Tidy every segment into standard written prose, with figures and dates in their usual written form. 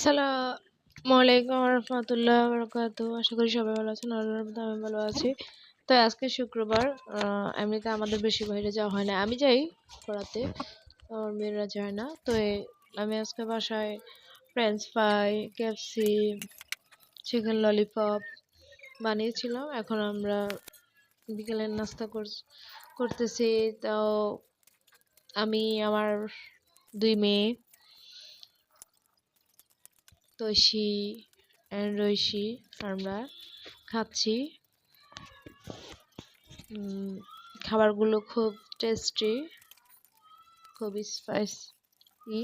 আসসালামু আলাইকুম রহমতুল্লাহ বারাকাতু। আশা করি সবাই ভালো আছেন। আল্লাহর রহমতে আমি ভালো আছি। তো আজকে শুক্রবার, এমনিতে আমাদের বেশি বাইরে যাওয়া হয় না। আমি যাই পড়াতে, আমার মেয়েরা যায় না। তো আমি আজকে বাসায় French fry, KFC, chicken lollipop বানিয়েছিলাম। এখন আমরা বিকেলের নাস্তা করতেছি। তো আমি, আমার দুই মেয়ে তৈশি অ্যান্ড রৈশি, আমরা খাচ্ছি। খাবারগুলো খুব টেস্টি, খুব স্পাইসি।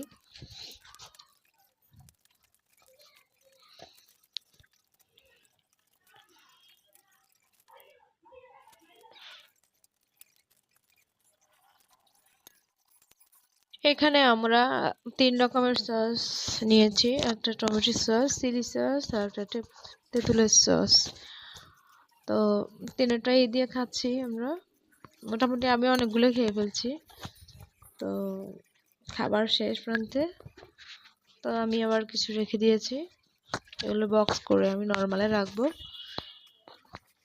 এখানে আমরা 3 রকমের সস নিয়েছি, একটা টমেটো সস, চিলি সস আর একটা তেঁতুলের সস। তো তিনটাই দিয়ে খাচ্ছি আমরা। মোটামুটি আমি অনেকগুলো খেয়ে ফেলছি। তো খাবার শেষ প্রান্তে। তো আমি আবার কিছু রেখে দিয়েছি, এগুলো বক্স করে আমি নর্মালে রাখবো।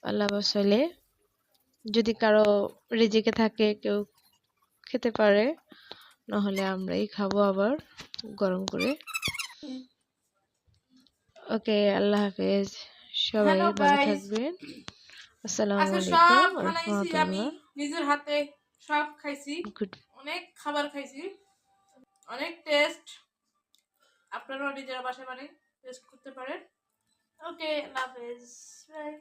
আল্লাহ বাসাইলে যদি কারো রিজিকে থাকে কেউ খেতে পারে, নাহলে আমরাই খাবো আবার গরম করে। ওকে, আল্লাহ হাফেজ, সবাই হ্যালো ভালো গাইস, থাকবেন। আসসালামু আজকে আলাইকুম সব ওয়া বানাইছি আমি রাহমাতুল্লাহ। নিজের হাতে। সব খাইছি, গুড। অনেক খাবার খাইছি, অনেক টেস্ট। আপনারাও নিজেরা বাসায় বানিয়ে টেস্ট করতে পারেন। ওকে, আল্লাহ হাফেজ, বাই।